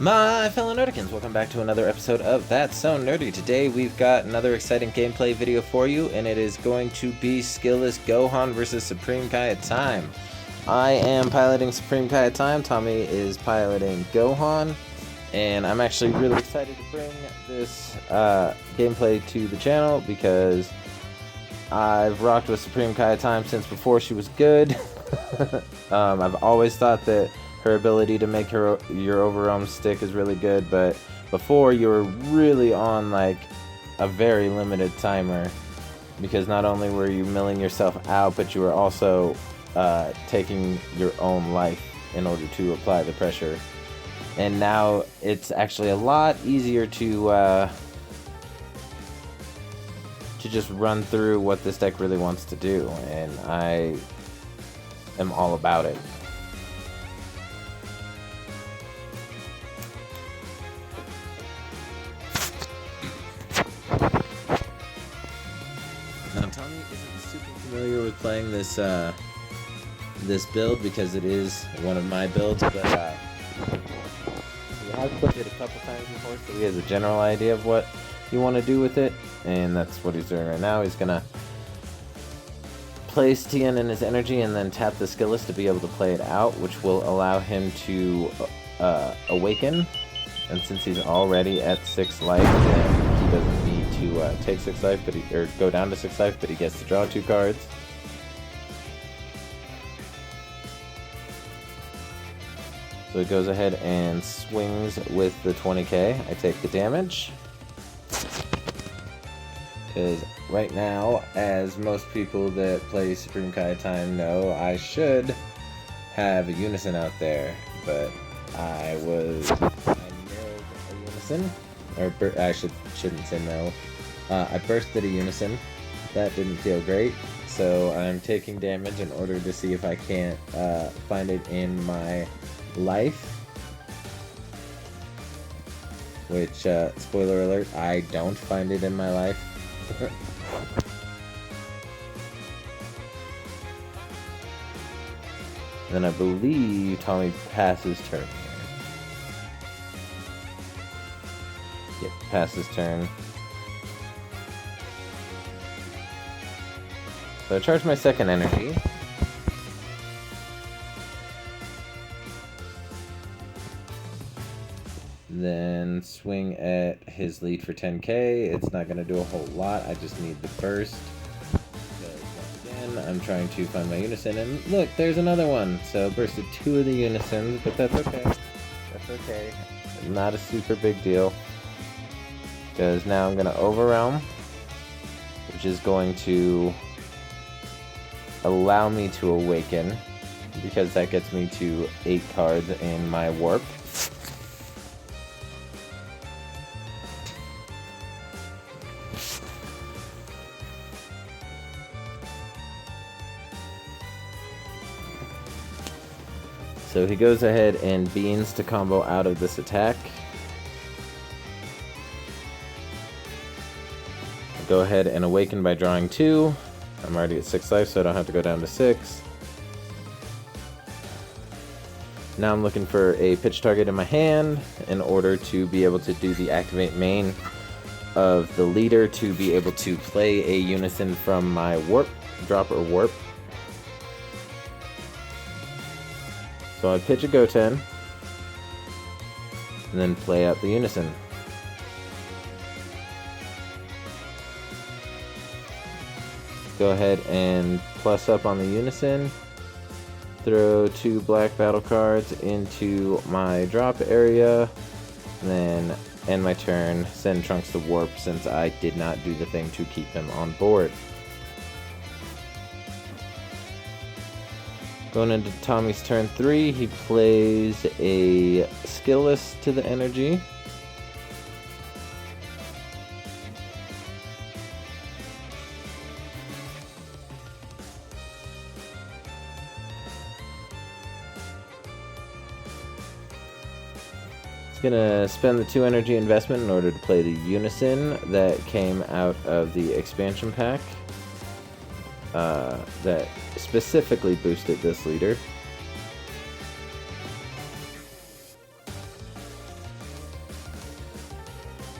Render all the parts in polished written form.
My fellow Nerdicans, welcome back to another episode of That's So Nerdy. Today we've got another exciting gameplay video for you, and it is going to be Skillless Gohan versus Supreme Kai of Time. I am piloting Supreme Kai of Time, Tommy is piloting Gohan, and I'm actually really excited to bring this gameplay to the channel because I've rocked with Supreme Kai of Time since before she was good. I've always thought that her ability to make your overarm stick is really good, but before you were really on like a very limited timer because not only were you milling yourself out, but you were also taking your own life in order to apply the pressure. And now it's actually a lot easier to just run through what this deck really wants to do, and I am all about it. Now, Tommy isn't super familiar with playing this this build because it is one of my builds, but he has played it a couple times before, so he has a general idea of what you want to do with it, and that's what he's doing right now. He's gonna place Tien in his energy and then tap the Skillless to be able to play it out, which will allow him to awaken. And since he's already at 6 life, then he doesn't need to take 6 life, but or go down to 6 life, but he gets to draw 2 cards. So he goes ahead and swings with the 20k. I take the damage. Because right now, as most people that play Supreme Kai of Time know, I should have a Unison out there, but I milled a Unison, or I shouldn't say no. I bursted a Unison. That didn't feel great, so I'm taking damage in order to see if I can't find it in my life. Which, spoiler alert, I don't find it in my life. Then I believe Tommy passes turn here. Yep, passes turn. So I charge my second energy. Then swing at his lead for 10k. It's not going to do a whole lot. I just need the burst. Because once again, I'm trying to find my Unison. And look, there's another one. So bursted 2 of the Unisons, but that's okay. That's okay. Not a super big deal. Because now I'm going to Overwhelm, which is going to allow me to awaken. Because that gets me to 8 cards in my warp. So he goes ahead and beans to combo out of this attack. I go ahead and awaken by drawing 2. I'm already at 6 life, so I don't have to go down to 6. Now I'm looking for a pitch target in my hand in order to be able to do the activate main of the leader to be able to play a Unison from my warp, drop or warp. So I pitch a Goten, and then play out the Unison. Go ahead and plus up on the Unison, throw 2 black battle cards into my drop area, and then end my turn, send Trunks to warp since I did not do the thing to keep him on board. Going into Tommy's turn 3, he plays a Skillless to the energy. He's gonna spend the 2 energy investment in order to play the Unison that came out of the expansion pack. That specifically boosted this leader.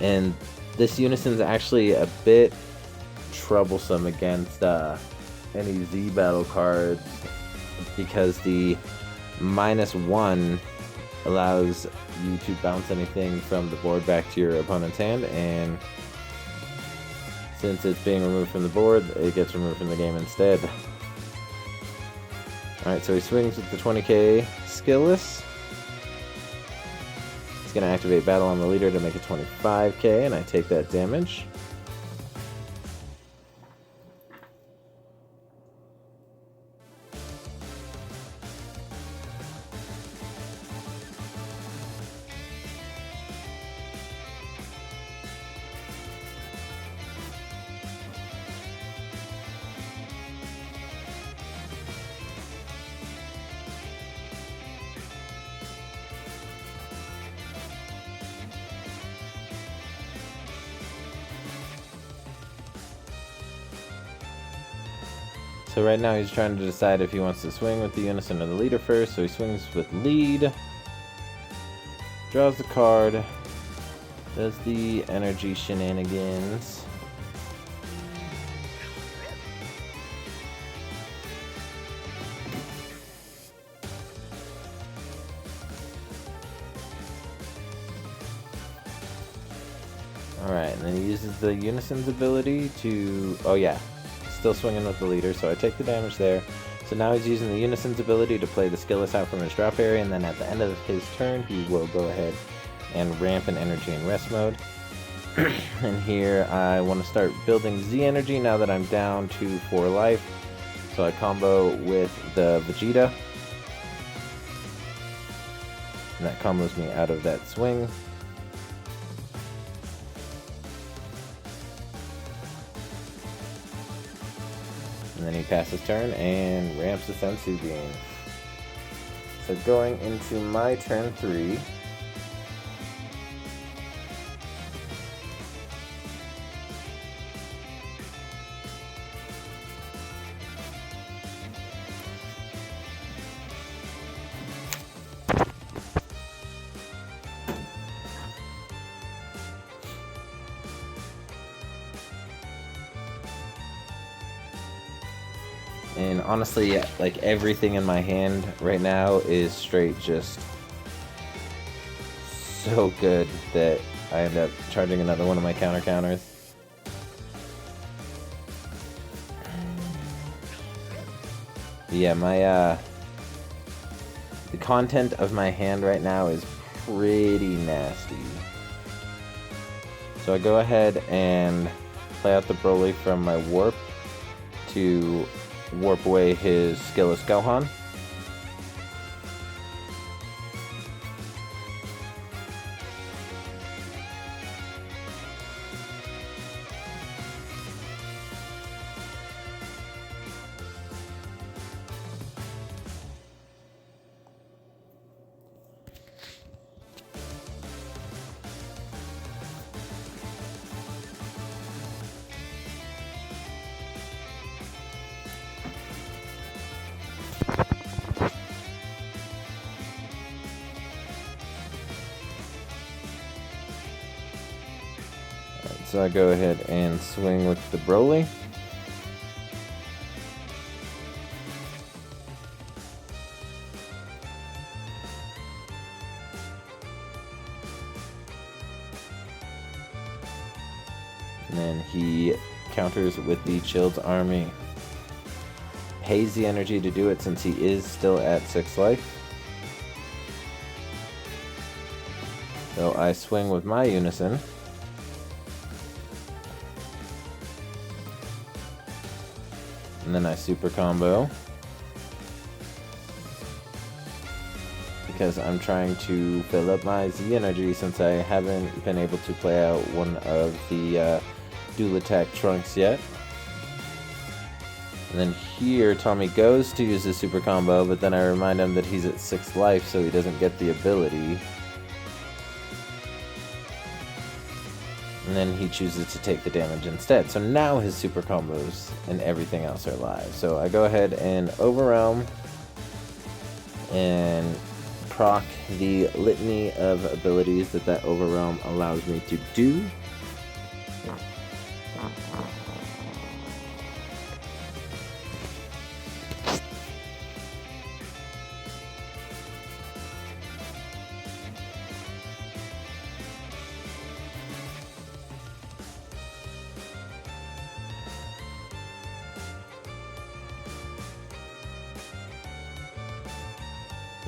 And this Unison's actually a bit troublesome against any Z battle cards, because the -1 allows you to bounce anything from the board back to your opponent's hand, and since it's being removed from the board, it gets removed from the game instead. Alright, so he swings with the 20k skillless. He's going to activate Battle on the Leader to make it 25k, and I take that damage. So right now he's trying to decide if he wants to swing with the Unison or the Leader first, so he swings with Lead, draws the card, does the energy shenanigans. Alright, and then he uses the Unison's ability to... oh yeah, still swinging with the Leader, so I take the damage there. So now he's using the Unison's ability to play the skillless out from his drop area, and then at the end of his turn, he will go ahead and ramp an energy in rest mode. And here I want to start building Z energy now that I'm down to 4 life. So I combo with the Vegeta. And that combos me out of that swing. And then he passes turn and ramps the Sensu Bean. So going into my turn 3. And honestly, like, everything in my hand right now is straight just so good that I end up charging another one of my counters. Yeah, my the content of my hand right now is pretty nasty. So I go ahead and play out the Broly from my Warp to warp away his skillless Gohan. So I go ahead and swing with the Broly. And then he counters with the Chilled Army. Pays the energy to do it since he is still at 6 life. So I swing with my Unison. And then I super combo, because I'm trying to fill up my Z energy since I haven't been able to play out one of the dual attack trunks yet. And then here Tommy goes to use the super combo, but then I remind him that he's at 6 life, so he doesn't get the ability. And then he chooses to take the damage instead. So now his super combos and everything else are live. So I go ahead and overwhelm and proc the litany of abilities that Overwhelm allows me to do.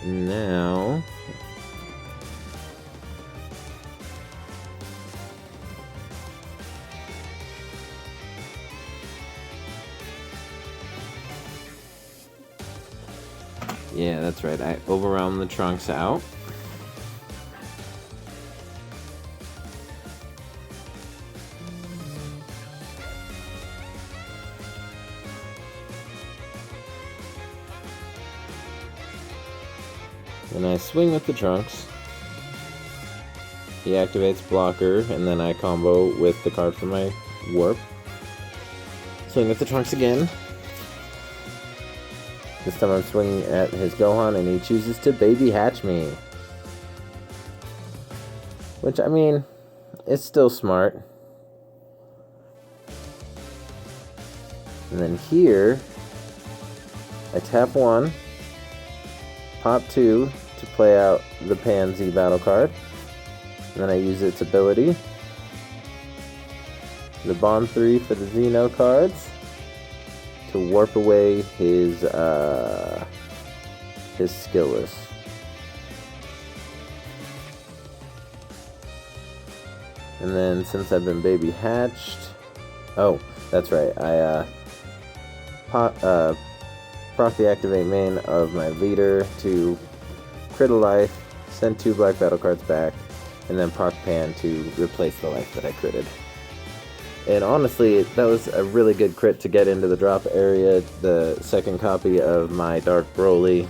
Now, yeah, that's right. I overwhelm the Trunks out. Then I swing with the Trunks. He activates Blocker, and then I combo with the card for my Warp. Swing with the Trunks again. This time I'm swinging at his Gohan, and he chooses to Baby Hatch me. Which, I mean, it's still smart. And then here, I tap 1, pop 2 to play out the Pansy battle card. And then I use its ability. The Bond 3 for the Xeno cards to warp away his Skillless. And then since I've been baby hatched, oh, that's right, I proc the activate main of my leader to crit a life, send 2 black battle cards back, and then proc Pan to replace the life that I critted. And honestly, that was a really good crit to get into the drop area, the second copy of my Dark Broly.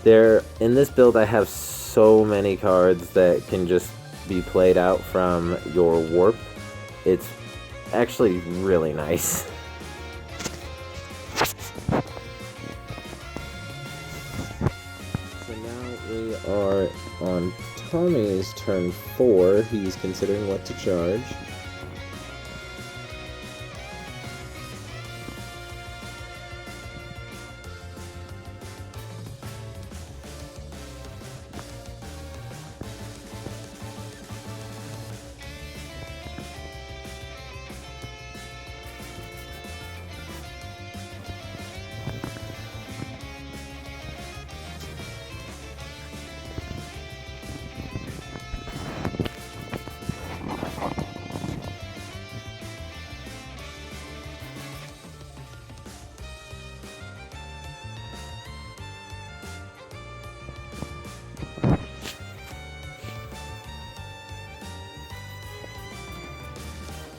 In this build, I have so many cards that can just be played out from your Warp. It's actually really nice. So now we are on Tommy's turn 4. He's considering what to charge.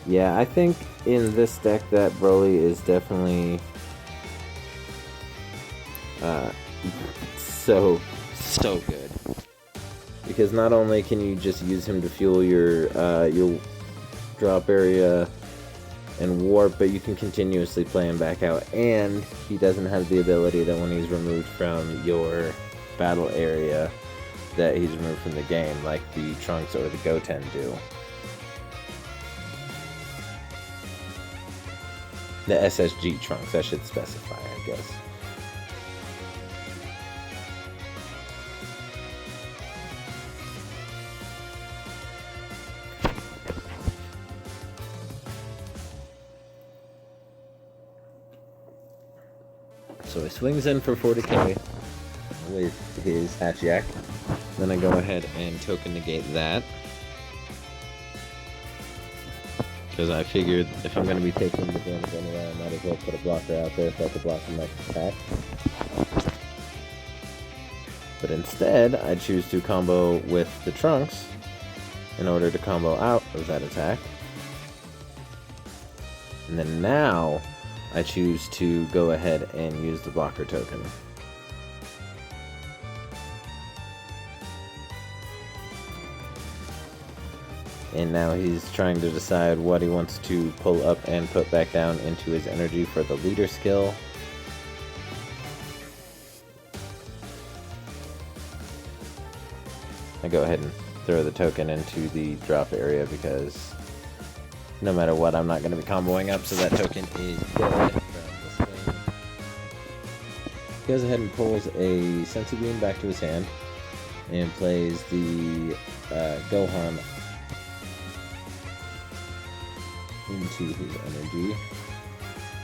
Yeah, I think in this deck that Broly is definitely so good. Because not only can you just use him to fuel your drop area and warp, but you can continuously play him back out, and he doesn't have the ability that when he's removed from your battle area that he's removed from the game, like the Trunks or the Goten do. The SSG Trunks, I should specify, I guess. So he swings in for 40k with his Hatchiyak. Then I go ahead and token negate that. Because I figured if I'm going to be taking the damage anyway, I might as well put a blocker out there so I could block the next attack. But instead, I choose to combo with the Trunks in order to combo out of that attack. And then now, I choose to go ahead and use the blocker token. And now he's trying to decide what he wants to pull up and put back down into his energy for the leader skill. I go ahead and throw the token into the drop area because no matter what, I'm not going to be comboing up, so that token is dead from the swing. He goes ahead and pulls a Sensu Bean back to his hand and plays the Gohan into his energy,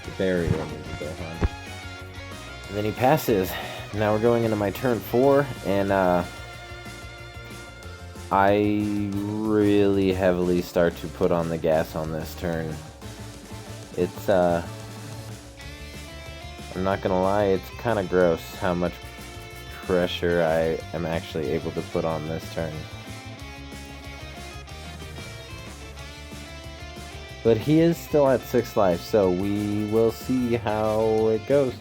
the barrier into Gohan. And then he passes. Now we're going into my turn 4, and I really heavily start to put on the gas on this turn. It's, I'm not gonna lie, it's kind of gross how much pressure I am actually able to put on this turn. But he is still at 6 life, so we will see how it goes.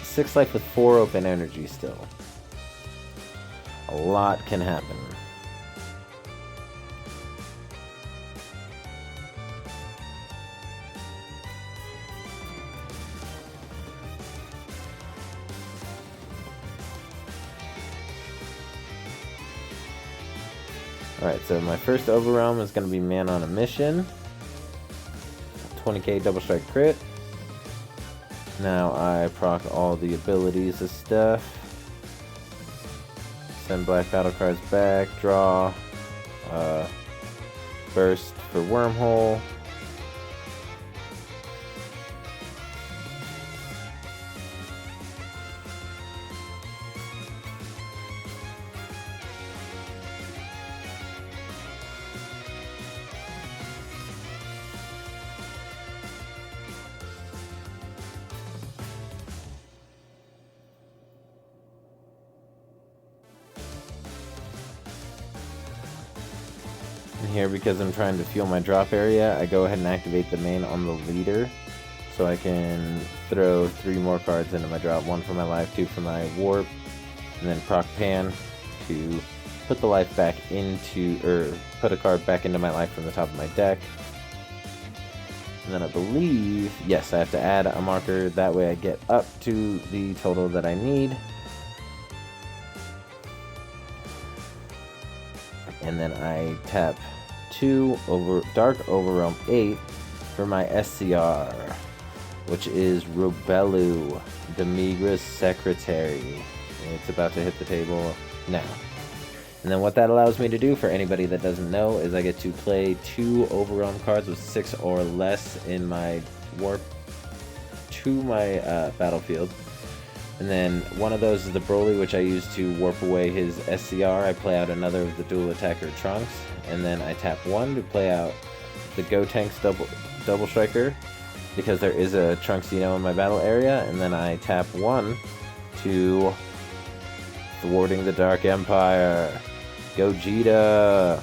6 life with 4 open energy still. A lot can happen. Alright, so my first Overwhelm is going to be Man on a Mission. 20k double strike crit. Now I proc all the abilities and stuff. Send black battle cards back, draw, burst for Wormhole. And here, because I'm trying to fuel my drop area, I go ahead and activate the main on the leader, so I can throw 3 more cards into my drop, 1 for my life, 2 for my warp, and then proc Pan to put the life back into, or put a card back into my life from the top of my deck. And then I believe, yes, I have to add a marker, that way I get up to the total that I need. And then I tap 2 over Dark Overwhelm 8 for my SCR, which is Robelu, Demigra's secretary. And it's about to hit the table now. And then what that allows me to do, for anybody that doesn't know, is I get to play 2 Overwhelm cards with 6 or less in my warp to my battlefield. And then one of those is the Broly, which I use to warp away his SCR. I play out another of the dual attacker Trunks, and then I tap 1 to play out the Gotenks double striker, because there is a Trunksino in my battle area, and then I tap 1 to thwarting the Dark Empire, Gogeta.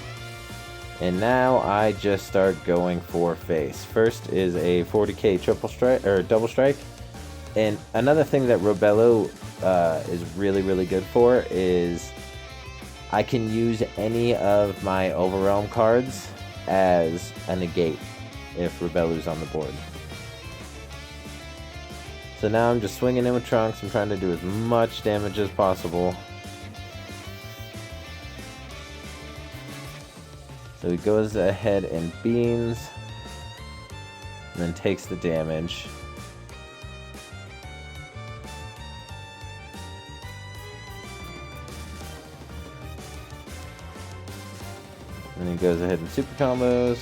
And now I just start going for face. First is a 40k triple strike or double strike. And another thing that Robelu is really good for is I can use any of my Overwhelm cards as a negate if Robelu's on the board. So now I'm just swinging in with Trunks. I'm trying to do as much damage as possible. So he goes ahead and beams, and then takes the damage. And he goes ahead and super combos.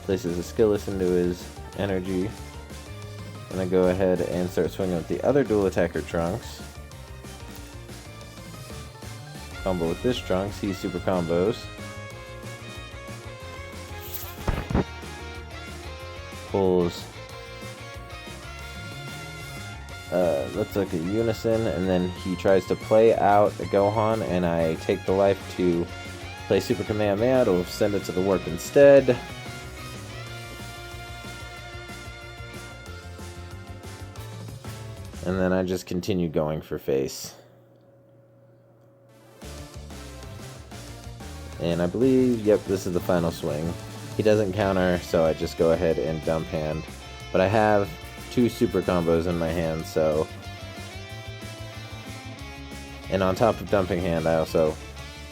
Places a skillless into his energy. And I go ahead and start swinging with the other dual attacker Trunks. Combo with this Trunks, he super combos. Pulls looks like a Unison, and then he tries to play out a Gohan, and I take the life to play Super Kamehameha to send it to the warp instead. And then I just continue going for face. And I believe, yep, this is the final swing. He doesn't counter, so I just go ahead and dump hand. But I have 2 super combos in my hand, so... And on top of dumping hand, I also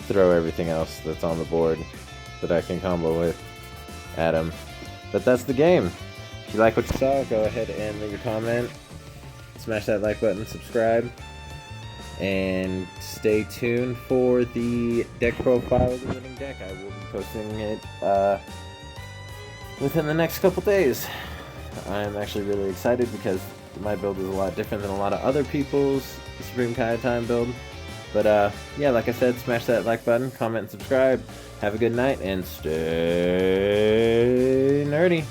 throw everything else that's on the board that I can combo with at him. But that's the game. If you like what you saw, go ahead and leave a comment. Smash that like button, subscribe. And stay tuned for the deck profile of the winning deck. I will be posting it within the next couple days. I'm actually really excited because my build is a lot different than a lot of other people's Supreme Kai Time build. But yeah, like I said, smash that like button, comment, and subscribe. Have a good night, and stay nerdy.